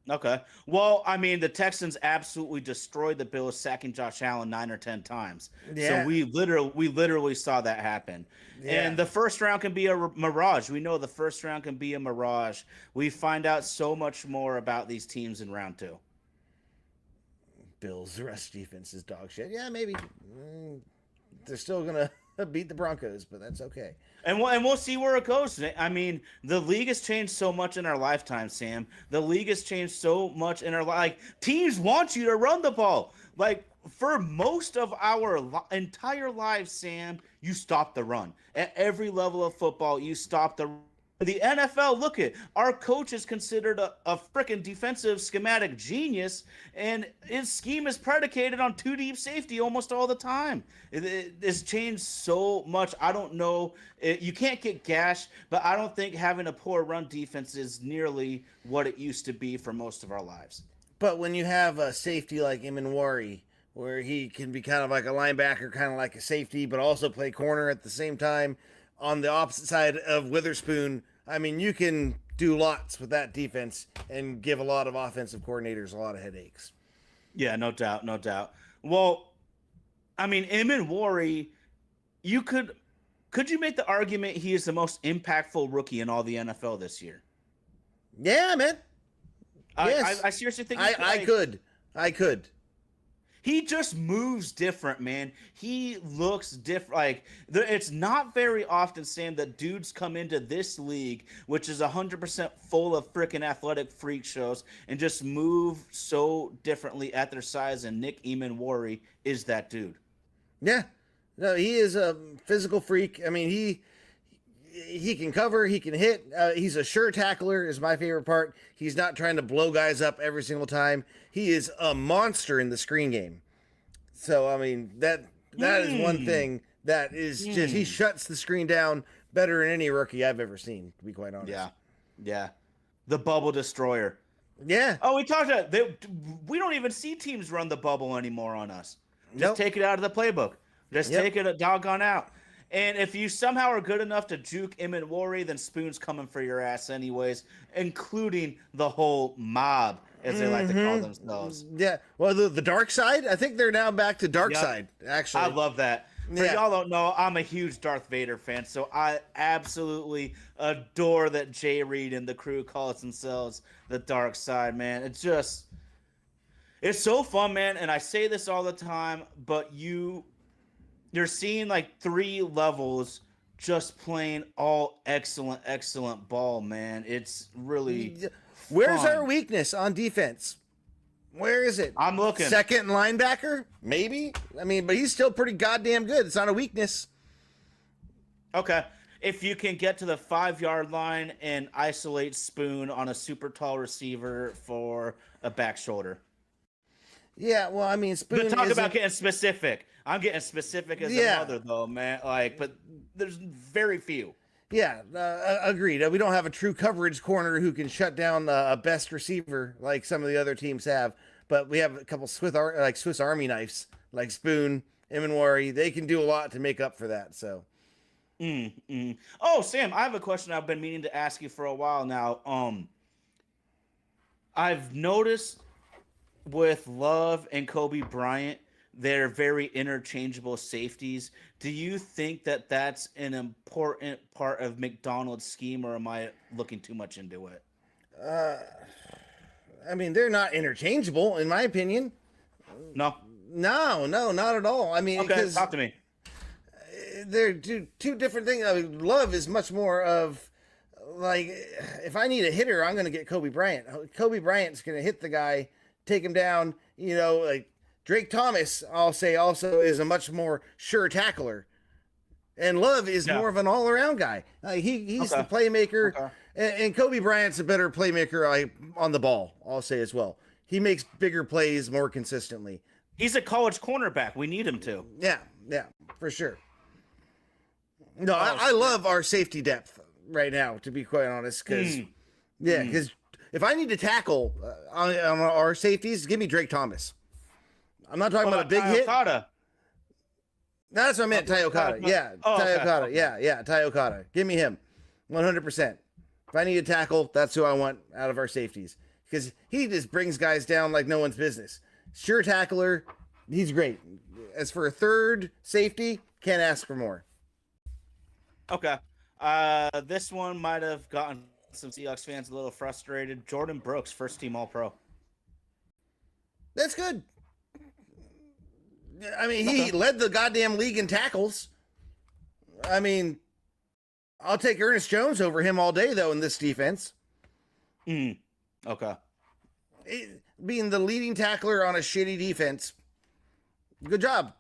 Okay. Well, I mean, the Texans absolutely destroyed the Bills, sacking Josh Allen 9 or 10 times. Yeah. So we literally saw that happen. Yeah. And the first round can be a mirage. We know the first round can be a mirage. We find out so much more about these teams in round 2. Bills' rush defense is dog shit. Yeah, maybe. They're still going to beat the Broncos, but that's okay. And we'll see where it goes. I mean, the league has changed so much in our lifetime, Sam. The league has changed so much in our life. Like, teams want you to run the ball. Like, for most of our entire lives, Sam, you stop the run. At every level of football, you stop the run. The NFL, look at our coach is considered a freaking defensive schematic genius, and his scheme is predicated on 2 deep safety almost all the time. It's changed so much. I don't know. You can't get gashed, but I don't think having a poor run defense is nearly what it used to be for most of our lives. But when you have a safety like Imanwari, where he can be kind of like a linebacker, kind of like a safety, but also play corner at the same time, on the opposite side of Witherspoon, I mean, you can do lots with that defense and give a lot of offensive coordinators a lot of headaches. Yeah, no doubt, no doubt. Well, I mean, Imanwari, you could you make the argument he is the most impactful rookie in all the NFL this year? Yeah, man. Yes. I seriously think I could. He just moves different, man. He looks different. Like, it's not very often, Sam, that dudes come into this league, which is 100% full of freaking athletic freak shows, and just move so differently at their size. And Nick Imanwari is that dude. Yeah. No, he is a physical freak. I mean, he can cover, he can hit. He's a sure tackler is my favorite part. He's not trying to blow guys up every single time. He is a monster in the screen game. So, I mean, that is one thing that is just, he shuts the screen down better than any rookie I've ever seen, to be quite honest. Yeah. The bubble destroyer. Yeah. Oh, we talked about we don't even see teams run the bubble anymore on us. Just take it out of the playbook. Just take it a doggone out. And if you somehow are good enough to juke Imanwari, then Spoon's coming for your ass anyways, including the whole mob, as they like to call themselves. Yeah. Well, the dark side, I think they're now back to dark side, actually. I love that. For y'all don't know, I'm a huge Darth Vader fan, so I absolutely adore that Jay Reed and the crew calls themselves the dark side, man. It's so fun, man. And I say this all the time, but you're seeing like 3 levels just playing all excellent ball, man. It's really Where's fun. our weakness on defense? Where is it? I'm looking. Second linebacker? Maybe. I mean, but he's still pretty goddamn good. It's not a weakness. Okay. if you can get to the 5-yard line and isolate Spoon on a super tall receiver for a back shoulder. Yeah, well, I mean, Spoon. But talk about getting specific. I'm getting specific as a mother, though, man. Like, but there's very few. Yeah, agreed. We don't have a true coverage corner who can shut down a best receiver like some of the other teams have. But we have a couple Swiss Army knives, like Spoon, Imanwari. They can do a lot to make up for that. So. Oh, Sam, I have a question I've been meaning to ask you for a while now. I've noticed with Love and Kobe Bryant, they're very interchangeable safeties. Do you think that that's an important part of McDonald's scheme, or am I looking too much into it? I mean, they're not interchangeable, in my opinion. No, not at all. I mean, okay, talk to me. They're two different things. I mean, Love is much more of like, if I need a hitter, I'm going to get Kobe Bryant. Kobe Bryant's going to hit the guy, take him down. You know, like Drake Thomas, I'll say, also is a much more sure tackler. And Love is more of an all-around guy. He's the playmaker, and Kobe Bryant's a better playmaker on the ball, I'll say as well. He makes bigger plays more consistently. He's a college cornerback. We need him to. Yeah, for sure. No, I love our safety depth right now, to be quite honest, because if I need to tackle on our safeties, give me Drake Thomas. I'm not talking about a big hit. That's what I meant, Ty Okada. Ty Okada. Yeah, Ty Okada. Give me him, 100%. If I need a tackle, that's who I want out of our safeties, because he just brings guys down like no one's business. Sure tackler, he's great. As for a third safety, can't ask for more. Okay. This one might have gotten some Seahawks fans a little frustrated. Jordan Brooks, first team All-Pro. That's good. I mean, he led the goddamn league in tackles. I mean, I'll take Ernest Jones over him all day, though, in this defense. Okay. Being the leading tackler on a shitty defense. Good job.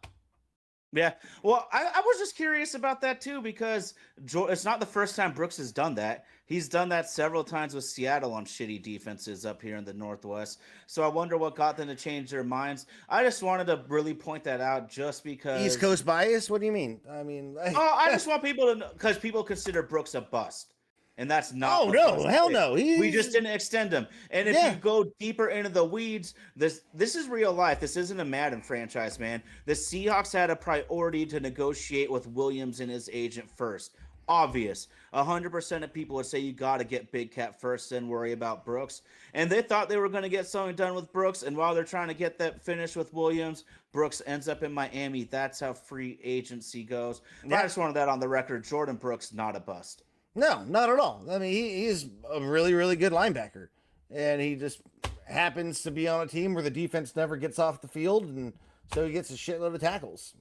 Yeah. Well, I was just curious about that, too, because it's not the first time Brooks has done that. He's done that several times with Seattle on shitty defenses up here in the Northwest. So I wonder what got them to change their minds. I just wanted to really point that out just because. East Coast bias? What do you mean? I mean, I just want people to know, because people consider Brooks a bust. And that's not. Oh, no. Hell no. We just didn't extend him. And if you go deeper into the weeds, this is real life. This isn't a Madden franchise, man. The Seahawks had a priority to negotiate with Williams and his agent first. Obvious. 100% of people would say you got to get Big Cat first, then worry about Brooks. And they thought they were going to get something done with Brooks. And while they're trying to get that finished with Williams, Brooks ends up in Miami. That's how free agency goes. I just wanted that on the record. Jordan Brooks, not a bust. No, not at all. I mean, he's a really, really good linebacker. And he just happens to be on a team where the defense never gets off the field. And so he gets a shitload of tackles.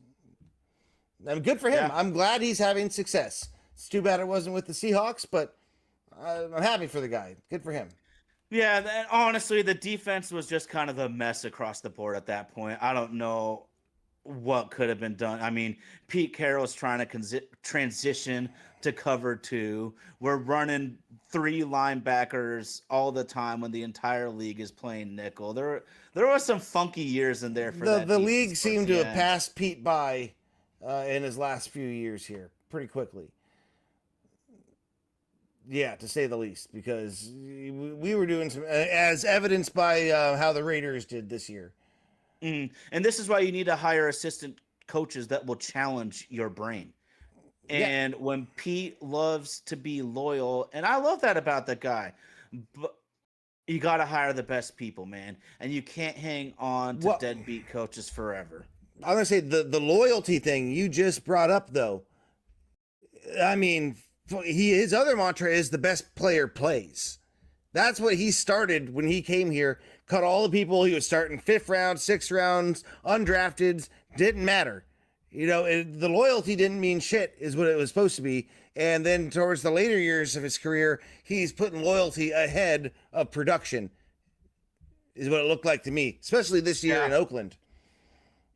I'm good for him. Yeah. I'm glad he's having success. It's too bad it wasn't with the Seahawks, but I'm happy for the guy. Good for him. Yeah, and honestly, the defense was just kind of a mess across the board at that point. I don't know what could have been done. I mean, Pete Carroll's trying to transition to cover 2. We're running 3 linebackers all the time when the entire league is playing nickel. There were some funky years in there for that. The league seemed to have passed Pete by in his last few years here pretty quickly. Yeah, to say the least, because we were doing some, as evidenced by how the Raiders did this year. And this is why you need to hire assistant coaches that will challenge your brain. And when Pete loves to be loyal, and I love that about the guy, but you got to hire the best people, man. And you can't hang on to deadbeat coaches forever. I'm going to say the loyalty thing you just brought up, though. I mean, his other mantra is the best player plays. That's what he started when he came here. Cut all the people he was starting 5th round, 6th rounds, undrafted, didn't matter. You know, the loyalty didn't mean shit is what it was supposed to be. And then towards the later years of his career, he's putting loyalty ahead of production is what it looked like to me, especially this year in Oakland.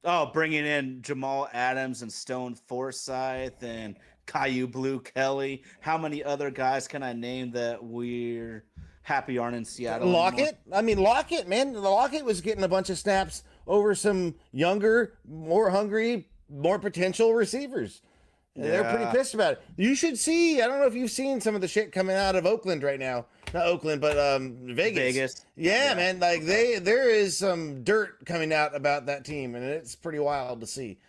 Oh, bringing in Jamal Adams and Stone Forsythe and Caillou Blue Kelly. How many other guys can I name that we're happy aren't in Seattle Lockett? anymore? I mean, Lockett, man. Lockett was getting a bunch of snaps over some younger, more hungry, more potential receivers. And they're pretty pissed about it. You should see, I don't know if you've seen some of the shit coming out of Oakland right now. Not Oakland, but Vegas. Yeah, man. Like there is some dirt coming out about that team, and it's pretty wild to see.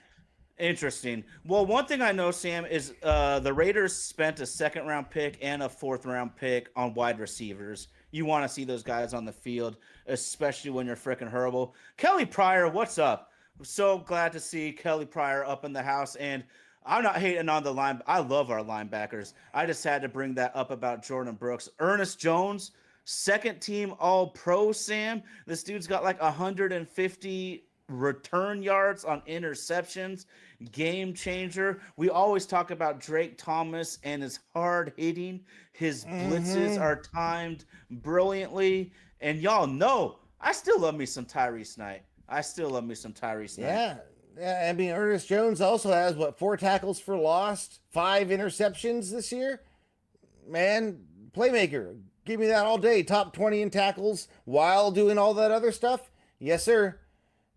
Interesting. Well, one thing I know, Sam, is the Raiders spent a 2nd-round pick and a 4th-round pick on wide receivers. You want to see those guys on the field, especially when you're freaking horrible. Kelly Pryor, what's up? I'm so glad to see Kelly Pryor up in the house, and I'm not hating on the line. I love our linebackers. I just had to bring that up about Jordan Brooks. Ernest Jones, 2nd-team All-Pro, Sam. This dude's got like 150 return yards on interceptions. Game changer. We always talk about Drake Thomas and his hard hitting. His blitzes are timed brilliantly. And y'all know, I still love me some Tyrese Knight. Yeah. Yeah, I mean, Ernest Jones also has, 4 tackles for loss, 5 interceptions this year? Man, playmaker. Give me that all day. Top 20 in tackles while doing all that other stuff? Yes, sir.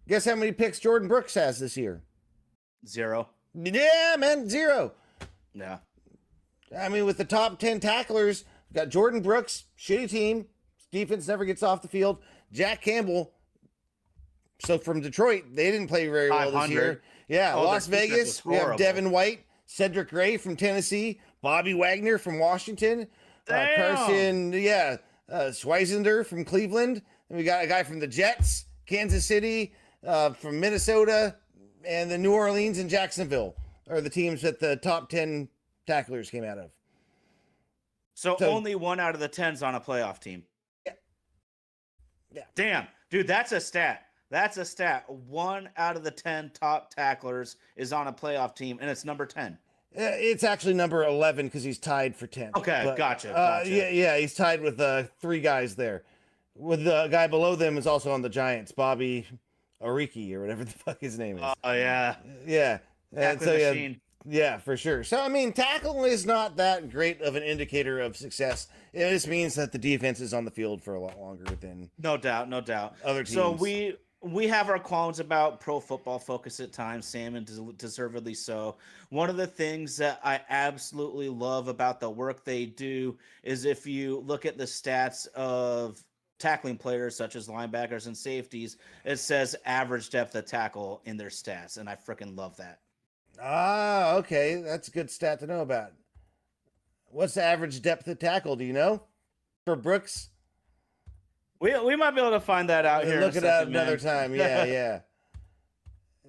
Guess how many picks Jordan Brooks has this year? 0. Yeah, man, 0. Yeah. I mean, with the top 10 tacklers, got Jordan Brooks, shitty team. Defense never gets off the field. Jack Campbell. So from Detroit, they didn't play very well this year. Yeah, Las Vegas, we have Devin White, Cedric Gray from Tennessee, Bobby Wagner from Washington, Carson, Schweizender from Cleveland. And we got a guy from the Jets, Kansas City, from Minnesota, and the New Orleans and Jacksonville are the teams that the top 10 tacklers came out of. So only 1 out of the 10's on a playoff team. Yeah. Damn, dude, that's a stat. 1 out of the 10 top tacklers is on a playoff team, and it's number 10. It's actually number 11 because he's tied for 10. Okay, but, gotcha. Yeah, he's tied with 3 guys there. With the guy below them is also on the Giants, Bobby Oriki or whatever the fuck his name is. Oh yeah, yeah. And so machine. Yeah, for sure. So I mean, tackle is not that great of an indicator of success. It just means that the defense is on the field for a lot longer than no doubt. Other teams. So we have our qualms about Pro Football Focus at times, Sam, and deservedly so. One of the things that I absolutely love about the work they do is if you look at the stats of tackling players such as linebackers and safeties, it says average depth of tackle in their stats, and I freaking love that. Ah, okay. That's a good stat to know about. What's the average depth of tackle? Do you know? For Brooks? We might be able to find that out here. Look it up another time. Yeah.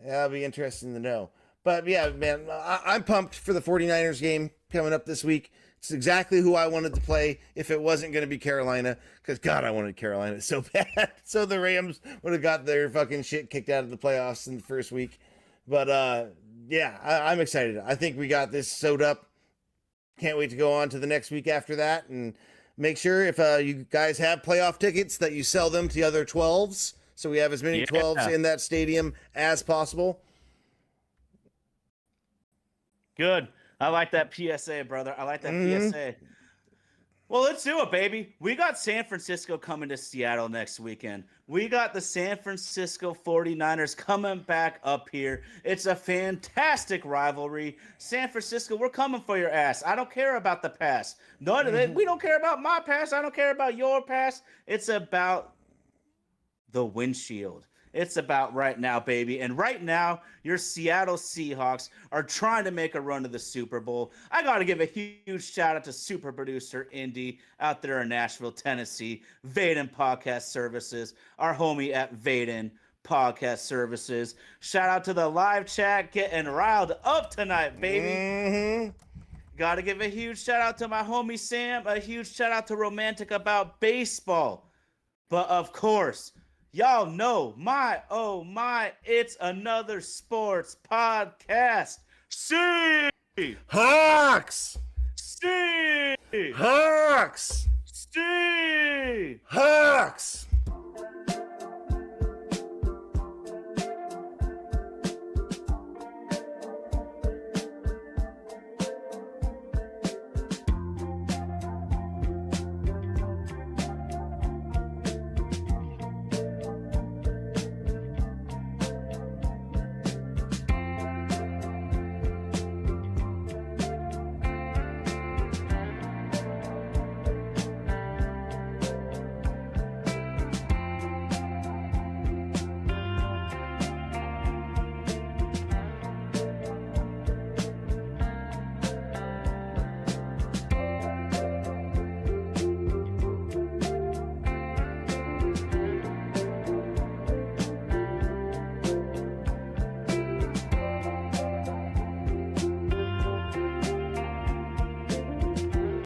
That'll be interesting to know. But yeah, man, I'm pumped for the 49ers game coming up this week. It's exactly who I wanted to play if it wasn't going to be Carolina. Because, God, I wanted Carolina so bad. So the Rams would have got their fucking shit kicked out of the playoffs in the first week. But, yeah, I'm excited. I think we got this sewed up. Can't wait to go on to the next week after that. And make sure if you guys have playoff tickets that you sell them to the other 12s. So we have as many 12s in that stadium as possible. Good. I like that PSA, brother. I like that PSA. Well, let's do it, baby. We got San Francisco coming to Seattle next weekend. We got the San Francisco 49ers coming back up here. It's a fantastic rivalry. San Francisco, we're coming for your ass. I don't care about the past. We don't care about my past. I don't care about your past. It's about the windshield. It's about right now, baby. And right now, your Seattle Seahawks are trying to make a run to the Super Bowl. I got to give a huge shout out to super producer Indy out there in Nashville, Tennessee, Vaden Podcast Services, our homie at Vaden Podcast Services. Shout out to the live chat getting riled up tonight, baby. Got to give a huge shout out to my homie Sam, a huge shout out to Romantic About Baseball. But of course, y'all know it's another sports podcast. See Hawks! See Hawks! See Hawks!